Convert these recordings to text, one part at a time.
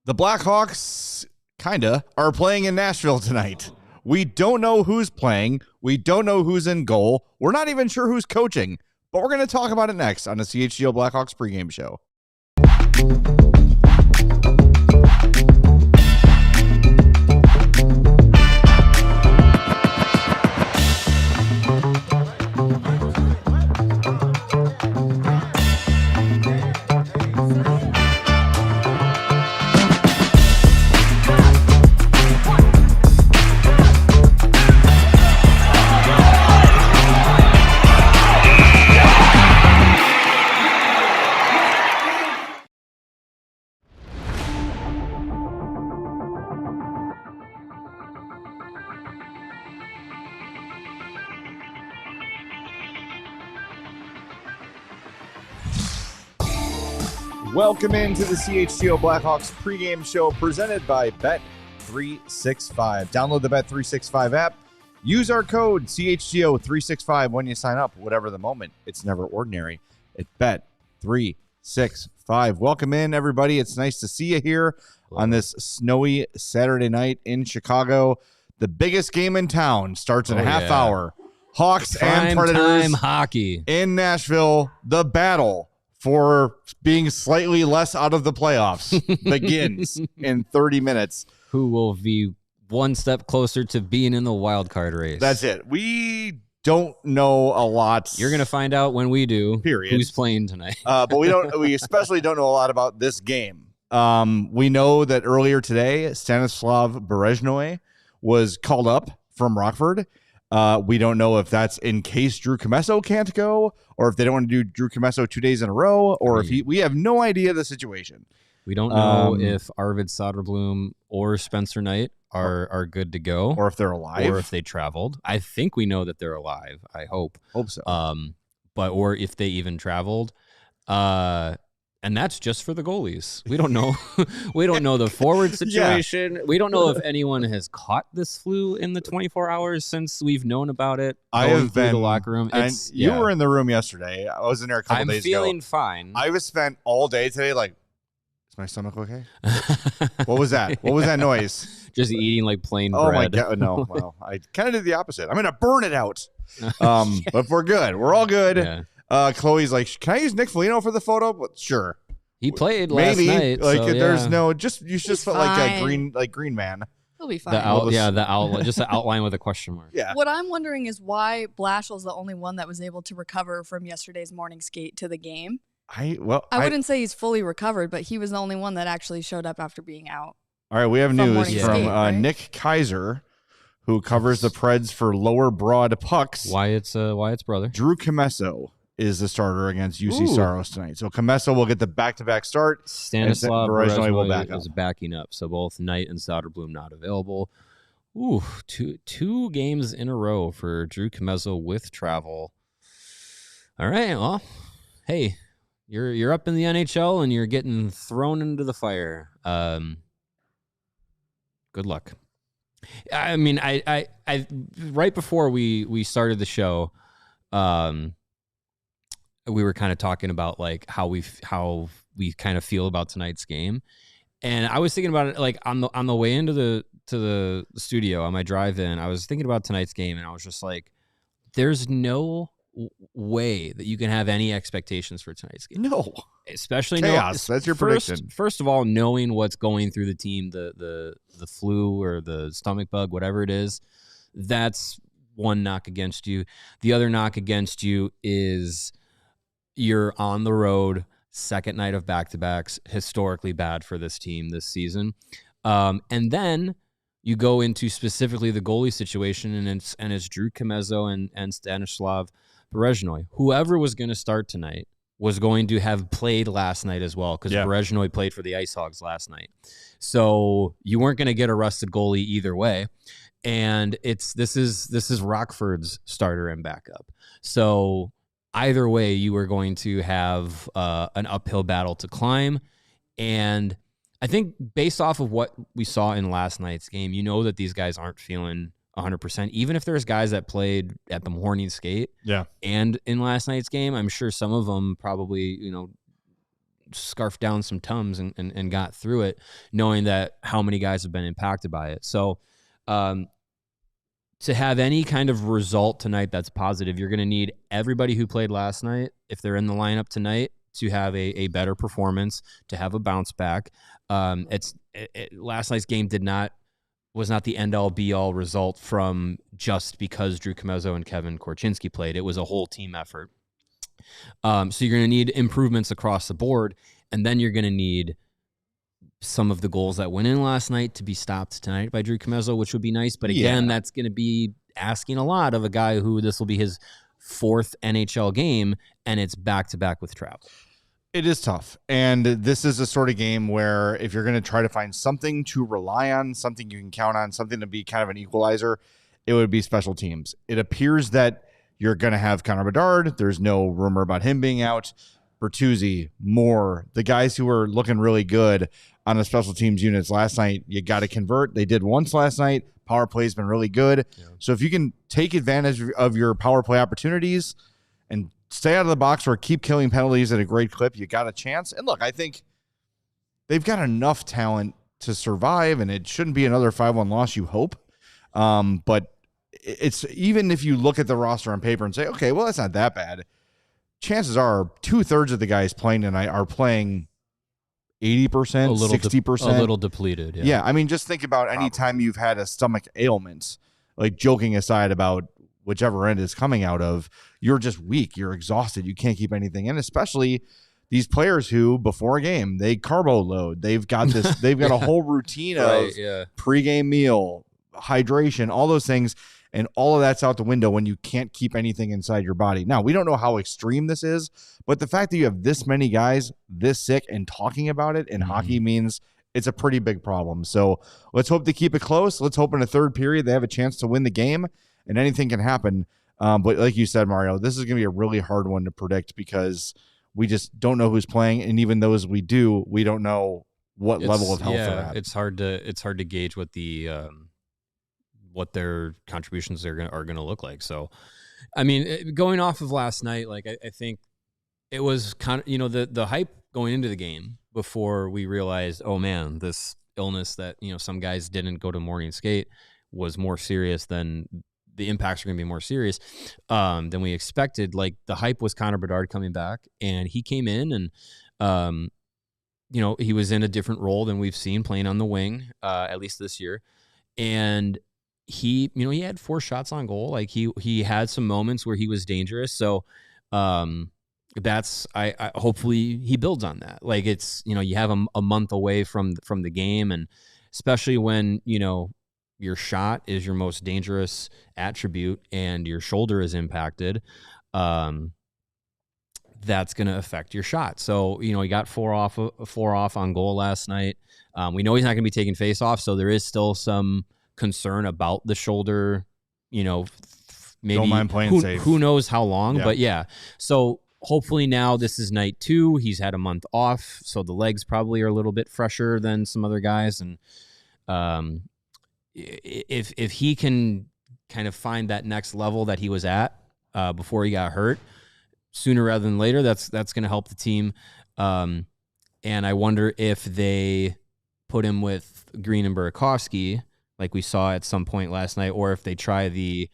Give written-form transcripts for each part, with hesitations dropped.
The Blackhawks, kinda, are playing in Nashville tonight. We don't know who's playing. We don't know who's in goal. We're not even sure who's coaching, but we're going to talk about it next on the CHGO Blackhawks pregame show. Welcome into the CHGO Blackhawks pregame show presented by Bet365. Download the Bet365 app. Use our code CHGO365 when you sign up. Whatever the moment, it's never ordinary at Bet365. Welcome in, everybody. It's nice to see you here on this snowy Saturday night in Chicago. The biggest game in town starts in a half hour. Hawks and Predators time hockey in Nashville. The battle for being slightly less out of the playoffs begins in 30 minutes. Who will be one step closer to being in the wild card race? That's it. We don't know a lot. You're going to find out when we do. Period. Who's playing tonight. But we especially don't know a lot about this game. We know that earlier today, Stanislav Berezhnoi was called up from Rockford. We don't know if that's in case Drew Commesso can't go, or if they don't want to do Drew Commesso 2 days in a row, or if we have no idea the situation. We don't know if Arvid Soderblom or Spencer Knight are good to go, or if they're alive, or if they traveled. I think we know that they're alive. I hope so. Or if they even traveled. And that's just for the goalies. We don't know. We don't know the forward situation. Yeah. We don't know if anyone has caught this flu in the 24 hours since we've known about it. I have been the locker room. You were in the room yesterday. I was in there a couple days ago. I'm feeling fine. I was spent all day today like, is my stomach okay? What was that? What was that noise? Just eating like plain bread. Oh my God. No. Well, I kind of did the opposite. I'm going to burn it out. But we're good. We're all good. Yeah. Chloe's like, can I use Nick Foligno for the photo? But sure. He played last night. There's no, you just felt like a green man. He'll be fine. The outline, just the outline with a question mark. Yeah. What I'm wondering is why Blashill's the only one that was able to recover from yesterday's morning skate to the game. I wouldn't say he's fully recovered, but he was the only one that actually showed up after being out. All right, we have news from Nick Kaiser, who covers the Preds for Lower Broad Pucks. Wyatt's brother. Drew Commesso is the starter against UC Saros tonight. So Commesso will get the back-to-back start. Stanislav Berezhnoi will back up. Is backing up. So both Knight and Soderblom not available. Ooh, two games in a row for Drew Commesso with travel. All right, well, hey, you're up in the NHL and you're getting thrown into the fire. Good luck. I mean, I right before we started the show, we were kind of talking about like how we kind of feel about tonight's game, and I was thinking about it like on the way into the studio on my drive in. I was thinking about tonight's game, and I was just like, "There's no way that you can have any expectations for tonight's game. No, especially chaos. That's your prediction. First of all, knowing what's going through the team, the flu or the stomach bug, whatever it is, that's one knock against you. The other knock against you is you're on the road, second night of back-to-backs, historically bad for this team this season. And then you go into specifically the goalie situation, and it's Drew Commesso and Stanislav Berezhnoi. Whoever was going to start tonight was going to have played last night as well, because Berezhnoi played for the Ice Hogs last night. So you weren't going to get a rusted goalie either way. And this is Rockford's starter and backup. So either way, you were going to have an uphill battle to climb. And I think based off of what we saw in last night's game, you know that these guys aren't feeling 100%. Even if there's guys that played at the morning skate and in last night's game, I'm sure some of them probably, scarfed down some Tums and got through it, knowing that how many guys have been impacted by it. So to have any kind of result tonight that's positive, you're going to need everybody who played last night, if they're in the lineup tonight, to have a better performance, to have a bounce back. Last night's game was not the end-all, be-all result from just because Drew Comezzo and Kevin Korchinski played. It was a whole team effort. So you're going to need improvements across the board, and then you're going to need some of the goals that went in last night to be stopped tonight by Drew Comezzo, which would be nice. But again, that's going to be asking a lot of a guy who this will be his 4th NHL game, and it's back-to-back with travel. It is tough. And this is a sort of game where if you're going to try to find something to rely on, something you can count on, something to be kind of an equalizer, it would be special teams. It appears that you're going to have Connor Bedard. There's no rumor about him being out. Bertuzzi, Moore, the guys who were looking really good on the special teams units last night, you got to convert. They did once last night. Power play has been really good. Yeah. So if you can take advantage of your power play opportunities and stay out of the box or keep killing penalties at a great clip, you got a chance. And look, I think they've got enough talent to survive, and it shouldn't be another 5-1 loss, you hope. But it's even if you look at the roster on paper and say, okay, well, that's not that bad. Chances are 2/3 of the guys playing tonight are playing 80%, 60%. A little depleted. Yeah. I mean, just think about any time you've had a stomach ailment, like joking aside about whichever end is coming out of, you're just weak. You're exhausted. You can't keep anything in, especially these players who before a game, they carbo load. They've got this, they've got a whole routine of pregame meal, hydration, all those things. And all of that's out the window when you can't keep anything inside your body. Now, we don't know how extreme this is, but the fact that you have this many guys this sick and talking about it in hockey means it's a pretty big problem. So let's hope they keep it close. Let's hope in the third period they have a chance to win the game, and anything can happen. But like you said, Mario, this is going to be a really hard one to predict because we just don't know who's playing, and even those we do, we don't know what level of health they're at. It's hard to gauge what the what their contributions are going to look like. So, I mean, going off of last night, like I think it was kind of, the hype going into the game before we realized, oh man, this illness that, some guys didn't go to morning skate was more serious than the impacts are going to be more serious than we expected. Like the hype was Connor Bedard coming back, and he came in and, he was in a different role than we've seen playing on the wing, at least this year. And he had 4 shots on goal. Like he had some moments where he was dangerous. So that's I hopefully he builds on that. Like it's, you have a month away from the game, and especially when, your shot is your most dangerous attribute and your shoulder is impacted, that's going to affect your shot. So, he got 4 off on goal last night. We know he's not going to be taking face off. So there is still some concern about the shoulder, maybe don't mind playing safe. Who knows how long, but yeah. So hopefully now this is night 2. He's had a month off, so the legs probably are a little bit fresher than some other guys. And if he can kind of find that next level that he was at before he got hurt, sooner rather than later, that's going to help the team. And I wonder if they put him with Green and Burakovsky, like we saw at some point last night, or if they try the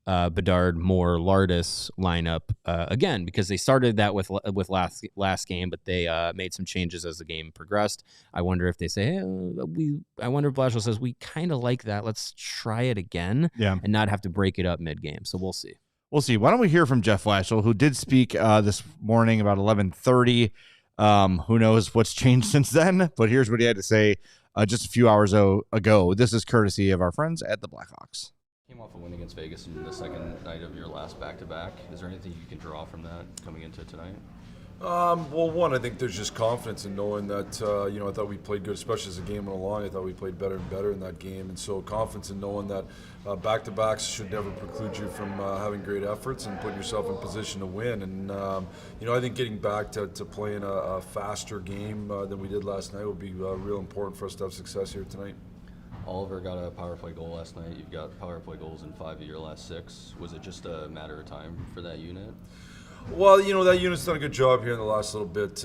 Bedard, Moore, Lardis lineup again, because they started that with last game, but they made some changes as the game progressed. I wonder if they say, I wonder if Blashill says, we kind of like that. Let's try it again and not have to break it up mid-game. So we'll see. We'll see. Why don't we hear from Jeff Blashill, who did speak this morning about 11:30. Who knows what's changed since then, but here's what he had to say just a few hours ago. This is courtesy of our friends at the Blackhawks. Came off a win against Vegas in the second night of your last back-to-back. Is there anything you can draw from that coming into tonight? Well, one, I think there's just confidence in knowing that, I thought we played good, especially as the game went along. I thought we played better and better in that game. And so confidence in knowing that back-to-backs should never preclude you from having great efforts and putting yourself in position to win. And, I think getting back to playing a faster game than we did last night would be real important for us to have success here tonight. Oliver got a power play goal last night. You've got power play goals in 5 of your last 6. Was it just a matter of time for that unit? Well, that unit's done a good job here in the last little bit.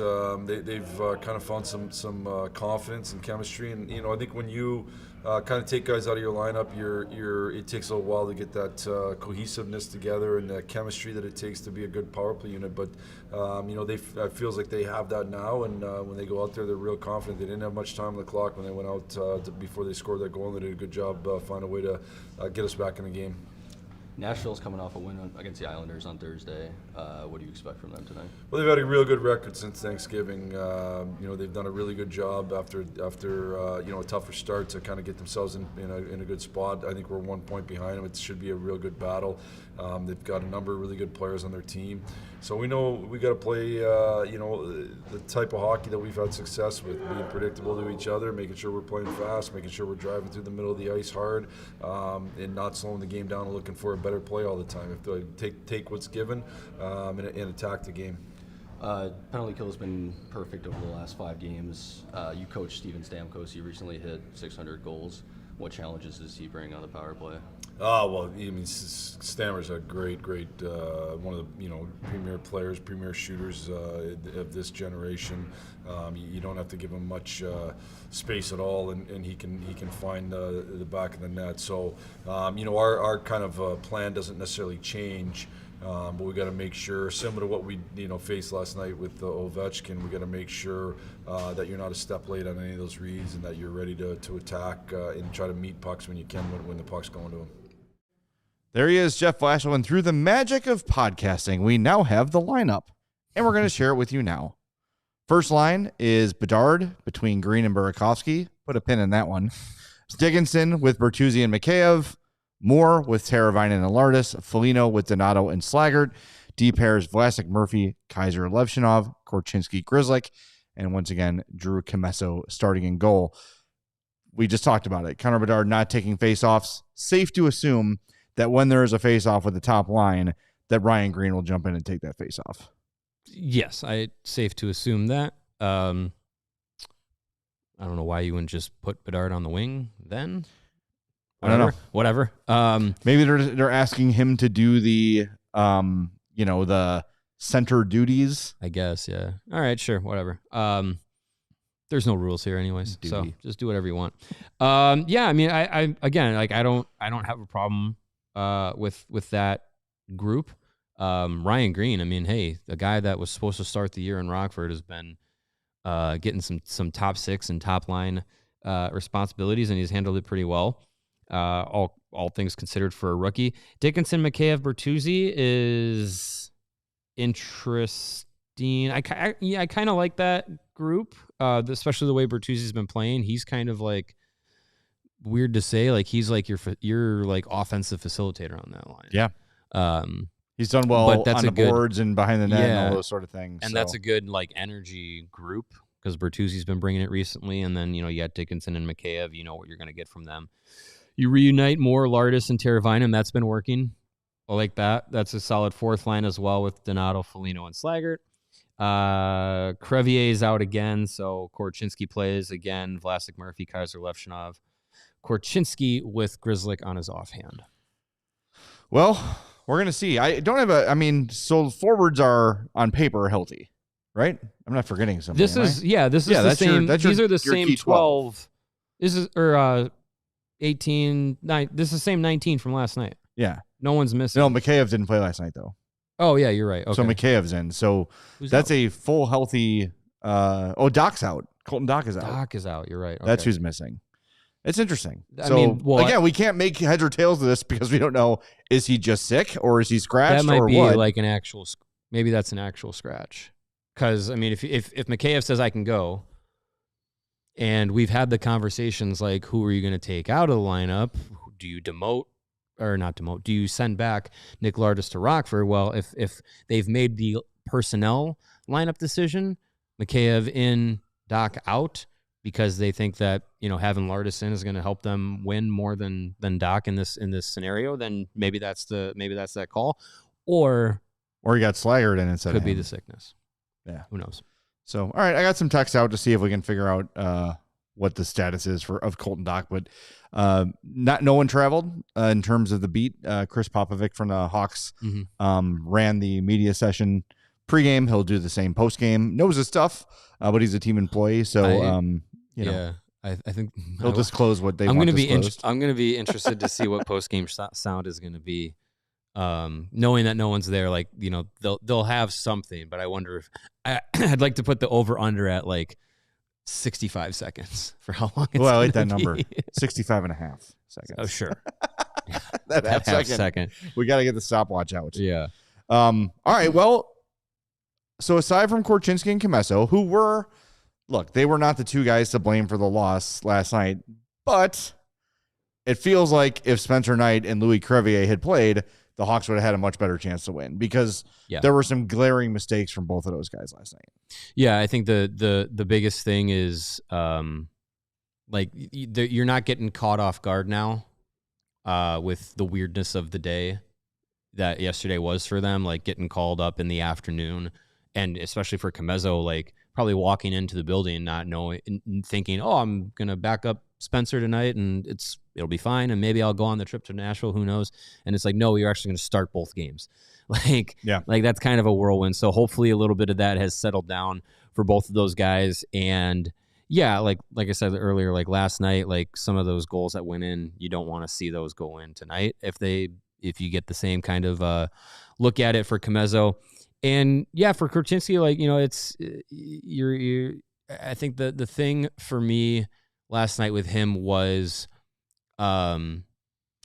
They've kind of found some confidence and chemistry, and I think when you kind of take guys out of your lineup, it takes a little while to get that cohesiveness together and the chemistry that it takes to be a good power play unit. But it feels like they have that now, and when they go out there, they're real confident. They didn't have much time on the clock when they went out before they scored that goal, and they did a good job finding a way to get us back in the game. Nashville's coming off a win against the Islanders on Thursday. What do you expect from them tonight? Well, they've had a real good record since Thanksgiving. They've done a really good job after a tougher start to kind of get themselves in a good spot. I think we're 1 point behind them. It should be a real good battle. They've got a number of really good players on their team. So we know we got to play, the type of hockey that we've had success with, being predictable to each other, making sure we're playing fast, making sure we're driving through the middle of the ice hard, and not slowing the game down and looking for a better play all the time. If they take what's given and attack the game. Penalty kill has been perfect over the last 5 games. You coached Steven Stamkos. He recently hit 600 goals. What challenges does he bring on the power play? Oh, well, Stammer's a great, one of the premier players, premier shooters of this generation. You don't have to give him much space at all, and he can find the back of the net. So, our kind of plan doesn't necessarily change. But we got to make sure, similar to what we faced last night with Ovechkin, we got to make sure that you're not a step late on any of those reads, and that you're ready to attack and try to meet pucks when you can when the puck's going to them. There he is, Jeff Blashill, and through the magic of podcasting, we now have the lineup, and we're going to share it with you now. First line is Bedard between Green and Burakovsky. Put a pin in that one. Dickinson with Bertuzzi and Mikheyev. Moore with Teravainen and Lardis. Foligno with Donato and Slaggert. D pairs Vlasic, Murphy, Kaiser, Levchinov, Korchinski, Grzelcyk, and once again, Drew Commesso starting in goal. We just talked about it. Connor Bedard not taking faceoffs. Safe to assume that when there is a faceoff with the top line, that Ryan Green will jump in and take that faceoff. Yes, safe to assume that. I don't know why you wouldn't just put Bedard on the wing then. I don't know. Whatever. Maybe they're asking him to do the the center duties. I guess, yeah. All right, sure, whatever. There's no rules here, anyways. Duty. So just do whatever you want. Yeah, I mean, I don't have a problem with that group. Ryan Green, I mean, hey, the guy that was supposed to start the year in Rockford has been getting some top 6 and top line responsibilities, and he's handled it pretty well. All things considered for a rookie. Dickinson, Mikheyev, Bertuzzi is interesting. I kind of like that group, especially the way Bertuzzi's been playing. He's kind of like weird to say, like he's like your like offensive facilitator on that line. Yeah. He's done well on the boards and behind the net and all those sort of things. And that's a good like energy group because Bertuzzi's been bringing it recently. And then, you got Dickinson and Mikheyev, you know what you're going to get from them. You reunite more Lardis and Teravainen. That's been working. I like that. That's a solid 4th line as well with Donato, Foligno, and Slaggert. Crevier's out again, so Korchinski plays again. Vlasic, Murphy, Kaiser, Levchinov. Korchinski with Grzelcyk on his offhand. Well, we're going to see. So forwards are on paper healthy, right? I'm not forgetting something. This is the same. These are the same 12. This is 18, 9. This is the same 19 from last night. Yeah. No one's missing. No, Mikheyev didn't play last night, though. Oh, yeah, you're right. Okay. So Mikheyev's in. So that's a full healthy. Doc's out. Colton Doc is out. Doc is out. You're right. Okay. That's who's missing. It's interesting. Again, we can't make heads or tails of this because we don't know, is he just sick or is he scratched? That might be what? Like an actual, maybe that's an actual scratch. Because, I mean, if Mikheyev says I can go, and we've had the conversations like, who are you going to take out of the lineup? Do you demote or not demote? Do you send back Nick Lardis to Rockford? Well, if they've made the personnel lineup decision, Mikheyev in, Doc out, because they think that having Lardis in is going to help them win more than Doc in this scenario, then maybe that's that call, or you got Slaggert in instead. Could be the sickness. Yeah, who knows? So, all right, I got some text out to see if we can figure out what the status is of Colton Dach, but no one traveled in terms of the beat. Chris Popovic from the Hawks ran the media session pregame. He'll do the same postgame. Knows his stuff, but he's a team employee, so you know. I think he'll disclose what they I'm want going to be disclosed. I'm going to be interested to see what postgame sound is going to be. Knowing that no one's there, like, you know, they'll have something, but I wonder if I'd like to put the over under at like 65 seconds for how long it's I like that be. number. 65 and a half seconds. Oh, sure. that half second. We got to get the stopwatch out. Yeah. All right. Well, so aside from Korchinski and Comesso, who were, look, they were not the two guys to blame for the loss last night, but it feels like if Spencer Knight and Louis Crevier had played, the Hawks would have had a much better chance to win because there were some glaring mistakes from both of those guys last night. Yeah, I think the biggest thing is like you're not getting caught off guard now with the weirdness of the day that yesterday was for them, like getting called up in the afternoon, and especially for Comesso, like probably walking into the building not knowing, thinking, oh, I'm gonna back up Spencer tonight and it'll be fine, and maybe I'll go on the trip to Nashville, who knows. And it's like, no, you're actually going to start both games. Like that's kind of a whirlwind. So hopefully a little bit of that has settled down for both of those guys. And yeah, like I said earlier, like last night, like some of those goals that went in, you don't want to see those go in tonight if you get the same kind of look at it for Comesso. And yeah, for Korchinski, like, you know, it's I think the thing for me last night with him was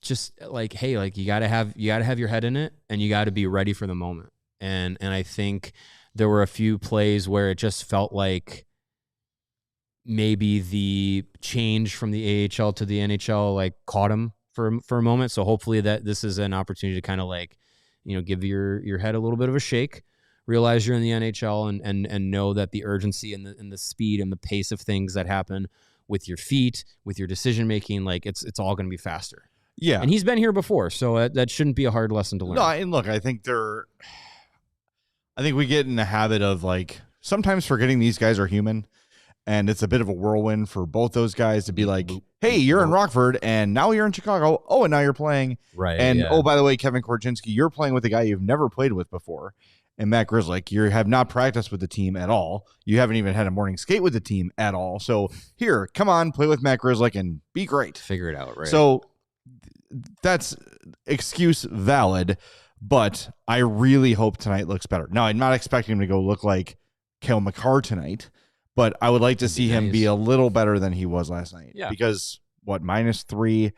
just like, hey, like you gotta have your head in it, and you gotta be ready for the moment. And I think there were a few plays where it just felt like maybe the change from the AHL to the NHL like caught him for a moment. So hopefully that this is an opportunity to kind of like, you know, give your head a little bit of a shake, realize you're in the NHL, and know that the urgency and the speed and the pace of things that happen with your feet, with your decision making, like it's all going to be faster. Yeah, and he's been here before, so that shouldn't be a hard lesson to learn. No, and look, I think we get in the habit of like sometimes forgetting these guys are human, and it's a bit of a whirlwind for both those guys to be like, hey, you're in Rockford, and now you're in Chicago. Oh, and now you're playing. Right. And oh, by the way, Kevin Korchinski, you're playing with a guy you've never played with before. And Matt Grzelcyk, you have not practiced with the team at all. You haven't even had a morning skate with the team at all. So here, come on, play with Matt Grzelcyk and be great. Figure it out, right? So that's excuse valid, but I really hope tonight looks better. Now, I'm not expecting him to go look like Cale Makar tonight, but I would like to see him be a little better than he was last night. Yeah. Because, -3,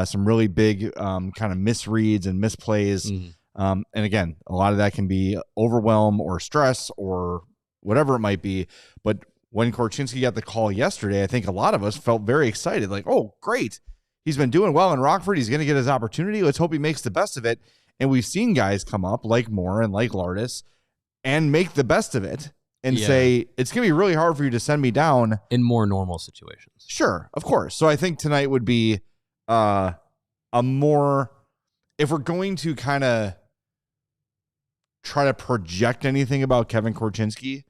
some really big kind of misreads and misplays. Mm-hmm. And again, a lot of that can be overwhelm or stress or whatever it might be. But when Korchinski got the call yesterday, I think a lot of us felt very excited. Like, oh, great. He's been doing well in Rockford. He's going to get his opportunity. Let's hope he makes the best of it. And we've seen guys come up like Moore and like Lardis and make the best of it and say, it's going to be really hard for you to send me down. In more normal situations. Sure, of course. So I think tonight would be a more, if we're going to kind of try to project anything about Kevin Korchinski,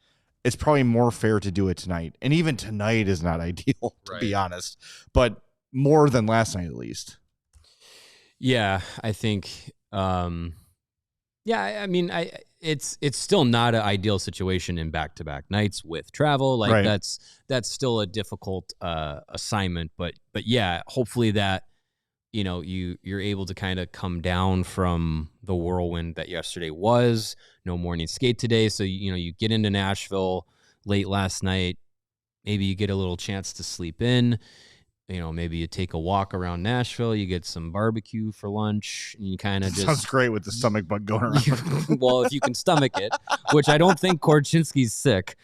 it's probably more fair to do it tonight. And even tonight is not ideal, to be honest, but more than last night, at least. Yeah, I think, I mean, it's still not an ideal situation in back-to-back nights with travel. Like that's still a difficult assignment, but yeah, hopefully that, you know, you're able to kind of come down from the whirlwind that yesterday was. No morning skate today, so you know you get into Nashville late last night. Maybe you get a little chance to sleep in. You know, maybe you take a walk around Nashville. You get some barbecue for lunch, and you kind of just sounds great with the stomach bug going around. Well, if you can stomach it, which I don't think Korchinski's sick,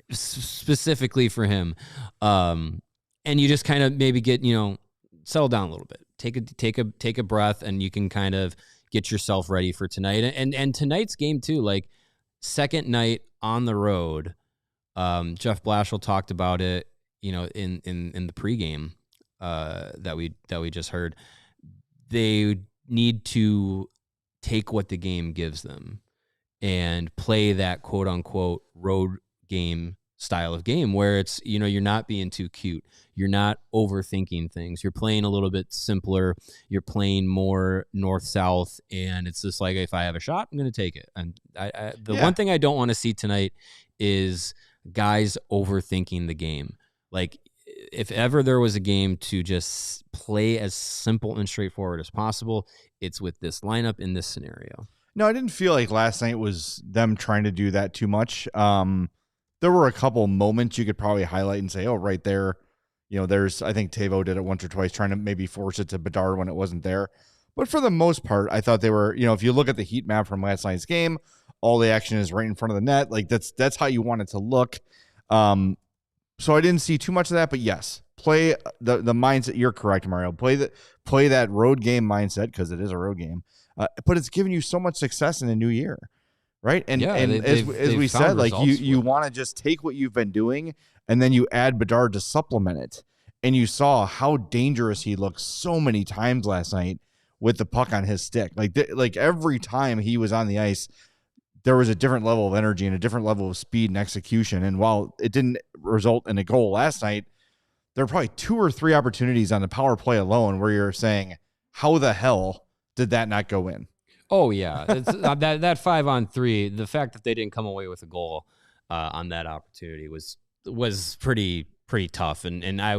specifically for him, and you just kind of maybe get, you know, settle down a little bit, take a breath, and you can kind of get yourself ready for tonight. And tonight's game too, like second night on the road. Jeff Blashill talked about it, you know, in the pregame that we just heard. They need to take what the game gives them and play that quote unquote road game style of game where it's, you're not being too cute. You're not overthinking things. You're playing a little bit simpler. You're playing more north-south, and it's just like, if I have a shot, I'm going to take it. And one thing I don't want to see tonight is guys overthinking the game. Like, if ever there was a game to just play as simple and straightforward as possible, it's with this lineup in this scenario. No, I didn't feel like last night was them trying to do that too much. There were a couple moments you could probably highlight and say, oh, right there. I think Tavo did it once or twice, trying to maybe force it to Bedard when it wasn't there. But for the most part, I thought they were, if you look at the heat map from last night's game, all the action is right in front of the net. Like that's how you want it to look. So I didn't see too much of that, but yes, play the mindset. You're correct, Mario. Play that road game mindset, because it is a road game. But it's given you so much success in the new year, right? And as we said, like you want to just take what you've been doing, and then you add Bedard to supplement it. And you saw how dangerous he looked so many times last night with the puck on his stick. Like every time he was on the ice, there was a different level of energy and a different level of speed and execution. And while it didn't result in a goal last night, there were probably 2 or 3 opportunities on the power play alone where you're saying, how the hell did that not go in? Oh, yeah. It's, that 5-on-3, the fact that they didn't come away with a goal on that opportunity was pretty tough. And I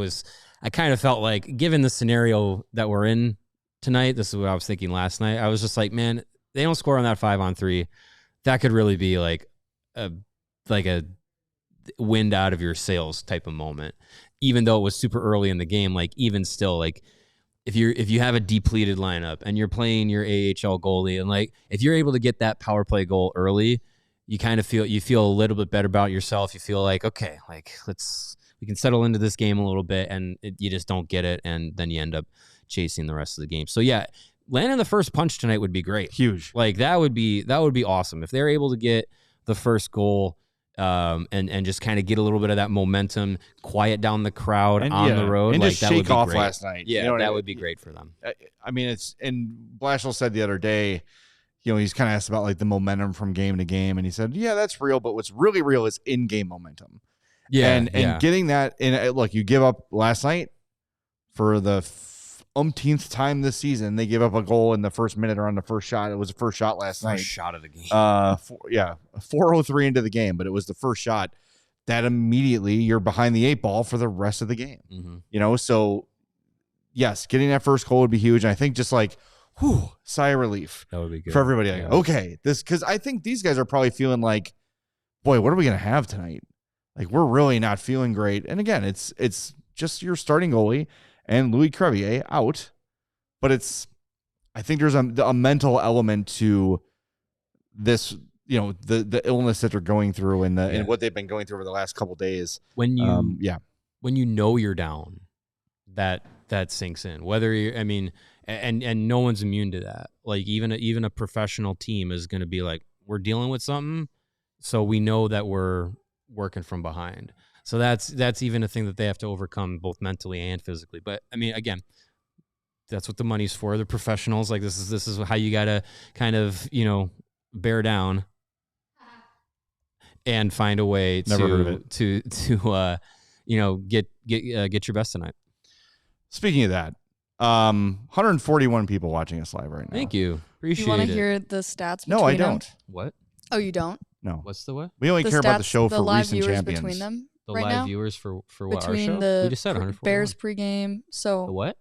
kind of felt like, given the scenario that we're in tonight, this is what I was thinking last night. I was just like, man, they don't score on that 5-on-3. That could really be like a wind out of your sails type of moment. Even though it was super early in the game, like even still, like if you have a depleted lineup and you're playing your AHL goalie, and like if you're able to get that power play goal early, you kind of feel a little bit better about yourself. You feel like, okay, like we can settle into this game a little bit, and you just don't get it, and then you end up chasing the rest of the game. So yeah, landing the first punch tonight would be great. Huge. Like that would be awesome if they're able to get the first goal, and just kind of get a little bit of that momentum, quiet down the crowd on the road, and like just that shake would be off great. Last night. Yeah, that would be great for them. I mean, and Blashill said the other day, he's kind of asked about like the momentum from game to game, and he said, yeah, that's real, but what's really real is in-game momentum. Yeah, and getting that in. Look, you give up last night for the umpteenth time this season. They gave up a goal in the first minute or on the first shot. It was the first shot last night. First shot of the game. 4:03 into the game, but it was the first shot. That immediately you're behind the 8 ball for the rest of the game. Mm-hmm. So yes, getting that first goal would be huge. And I think just like, sigh of relief. That would be good for everybody. Like, okay, because I think these guys are probably feeling like, boy, what are we going to have tonight? Like, we're really not feeling great. And again, it's just your starting goalie and Louis Crevier out, but I think there's a mental element to this, the illness that they're going through and what they've been going through over the last couple of days. When you you're down, that sinks in. Whether and no one's immune to that. Like even a professional team is going to be like, we're dealing with something, so we know that we're working from behind. So that's even a thing that they have to overcome, both mentally and physically. But I mean, again, that's what the money's for. They're professionals. Like this is how you gotta kind of bear down and find a way to get your best tonight. Speaking of that, 141 people watching us live right now. Thank you. Appreciate it. You want to hear the stats? No, I don't. What? Oh, you don't? No. What's the what? We only care about the show for recent champions. Between them. The right live now? viewers for what, our Between show? the We just said 141. Bears pregame. So the what?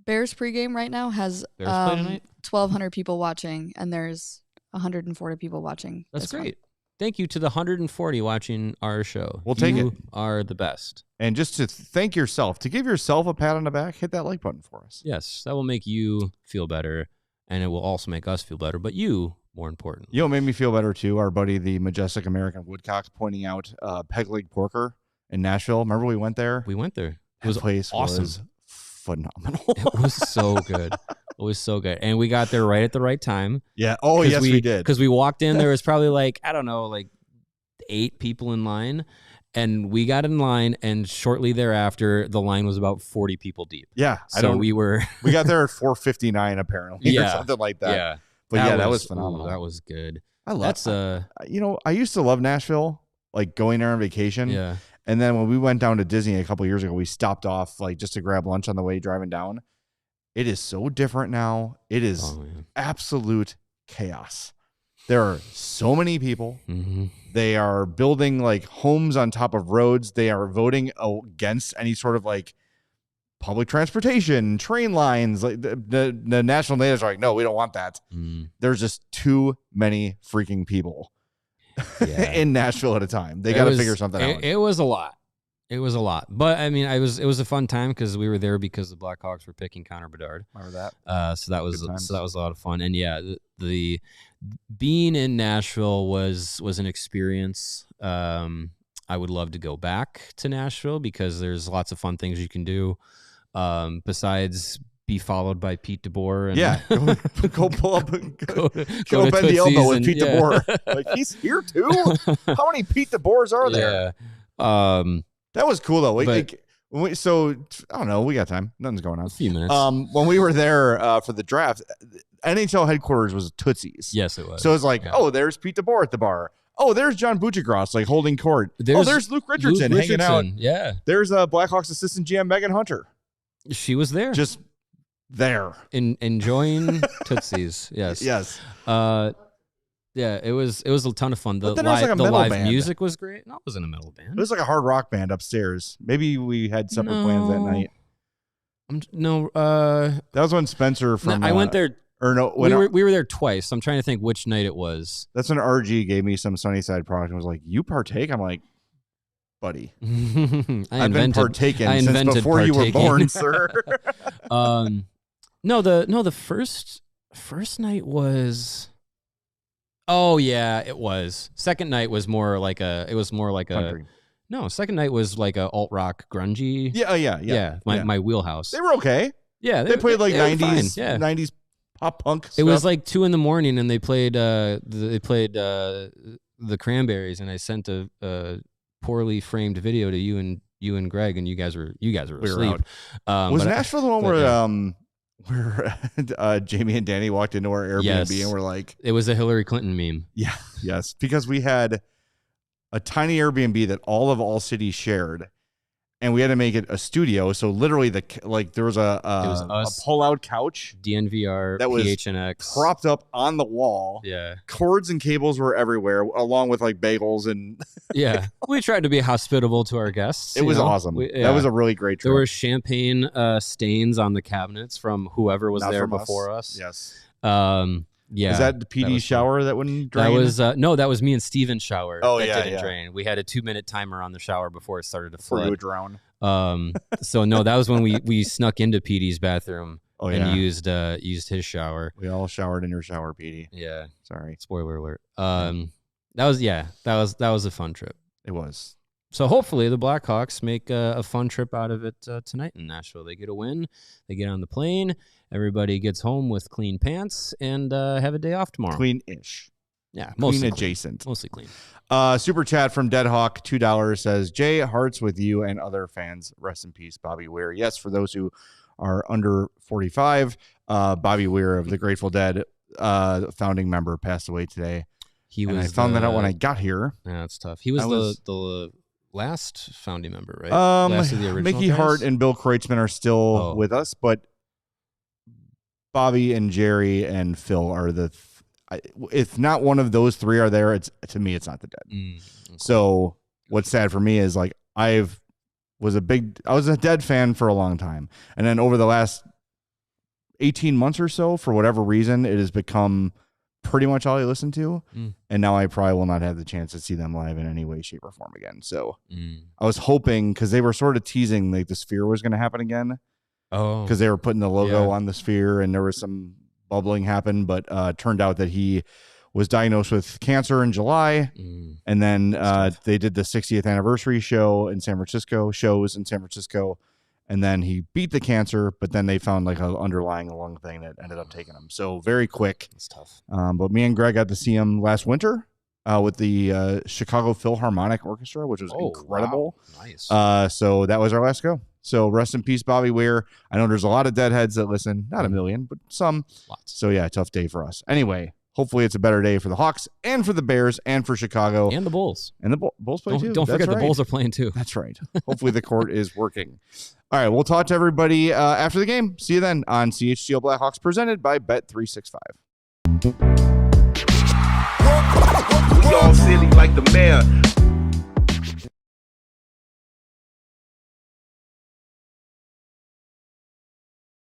Bears pregame right now has Bears play tonight? 1,200 people watching, and there's 140 people watching. That's great. Thank you to the 140 watching our show. We'll take it. You are the best. And just to thank yourself, to give yourself a pat on the back, hit that like button for us. Yes, that will make you feel better, and it will also make us feel better, but you, more important. You know what made me feel better, too? Our buddy, the Majestic American Woodcock, pointing out Peg Leg Porker in Nashville. Remember we went there? We went there. It was awesome. Was phenomenal. It was so good. It was so good. And we got there right at the right time. Yeah. Oh, yes, we did. Because we walked in, there was probably like 8 people in line. And we got in line, and shortly thereafter, the line was about 40 people deep. Yeah. So we got there at 4:59 apparently, or something like that. Yeah. But that was phenomenal. That was good. I love I used to love Nashville. like going there on vacation. Yeah. And then when we went down to Disney a couple years ago, we stopped off like just to grab lunch on the way driving down. It is so different now. It is absolute chaos. There are so many people. Mm-hmm. They are building like homes on top of roads. They are voting against any sort of like public transportation, train lines. Like the national natives are like, no, we don't want that. There's just too many freaking people in Nashville at a time. They got to figure something out. It was a lot. It was a lot. But I mean, it was a fun time because we were there because the Blackhawks were picking Connor Bedard. Remember that? So that was a lot of fun. And yeah, the being in Nashville was an experience. I would love to go back to Nashville because there's lots of fun things you can do. Besides be followed by Pete DeBoer. And go pull up, go bend the elbow with Pete DeBoer. Like, he's here too? How many Pete DeBoers are there? Yeah. That was cool though. So I don't know. We got time. Nothing's going on. A few minutes. When we were there for the draft, NHL headquarters was Tootsie's. Yes, it was. So it's like, oh, there's Pete DeBoer at the bar. Oh, there's John Buccigross like holding court. There's Luke Richardson hanging out. Yeah. There's Blackhawks assistant GM Megan Hunter. She was there. Just there. Enjoying Tootsie's. Yes. Yes. Yeah, it was a ton of fun. The live music was great. No, it wasn't a metal band. It was like a hard rock band upstairs. Maybe we had separate plans that night. That was when Spencer from I went there. Or no, we were there twice. I'm trying to think which night it was. That's when RG gave me some Sunnyside product and was like, "You partake?" I'm like, "Buddy, I've been partaking since before you were born, sir." No, the first night was. Oh yeah, it was. Second night was more like a. It was more like country. No, second night was like a alt rock grungy. Yeah. My wheelhouse. They were okay. Yeah, they played like 90s pop punk stuff. It was like 2 a.m. and they played the Cranberries, and I sent a poorly framed video to you and Greg, and you guys were asleep. Was Nashville the one where Jamie and Danny walked into our Airbnb and were like, it was a Hillary Clinton meme. Yeah, yes, because we had a tiny Airbnb that all cities shared. And we had to make it a studio, so literally there was a pull-out couch, DNVR, that was PHNX propped up on the wall. Yeah, cords and cables were everywhere, along with like bagels and. Yeah, we tried to be hospitable to our guests. It was awesome. That was a really great trip. There were champagne stains on the cabinets from whoever was there before us. Yes. Yeah. Is that the PD shower that wouldn't drain? That was no, that was me and Steven's shower. Oh, that didn't drain. We had a 2-minute timer on the shower before it started to flood. Before you would drown. So no, that was when we snuck into PD's bathroom and used his shower. We all showered in your shower, PD. Yeah. Sorry. Spoiler alert. That was a fun trip. It was. So hopefully the Blackhawks make a fun trip out of it tonight in Nashville. They get a win. They get on the plane. Everybody gets home with clean pants and have a day off tomorrow. Clean-ish. Yeah, mostly adjacent. Mostly clean. Super chat from Deadhawk, $2 says, Jay, hearts with you and other fans. Rest in peace, Bobby Weir. Yes, for those who are under 45, Bobby Weir of the Grateful Dead, founding member, passed away today. I found that out when I got here. Yeah, that's tough. He was the last founding member, right? Last of the original Mickey guys? Hart and Bill Kreutzmann are still with us, but Bobby and Jerry and Phil are if not one of those three are there, to me, it's not the Dead. Okay. So what's sad for me is like I was a Dead fan for a long time. And then over the last 18 months or so, for whatever reason, it has become pretty much all I listen to. And now I probably will not have the chance to see them live in any way, shape, or form again. So I was hoping, because they were sort of teasing like the Sphere was going to happen again. Oh, because they were putting the logo on the Sphere and there was some bubbling happen, but turned out that he was diagnosed with cancer in July. And then they did the 60th anniversary shows in San Francisco. And then he beat the cancer, but then they found like an underlying lung thing that ended up taking him. So very quick. It's tough. But me and Greg got to see him last winter with the Chicago Philharmonic Orchestra, which was incredible. Wow. Nice. So that was our last go. So rest in peace, Bobby Weir. I know there's a lot of Deadheads that listen, not a million, but some. Lots. So yeah, tough day for us. Anyway, hopefully it's a better day for the Hawks and for the Bears and for Chicago. And the Bulls. And the Bulls play too. Don't forget the Bulls are playing too. That's right. Hopefully the court is working. All right, we'll talk to everybody after the game. See you then on CHGO Blackhawks presented by Bet365. We all silly like the mayor.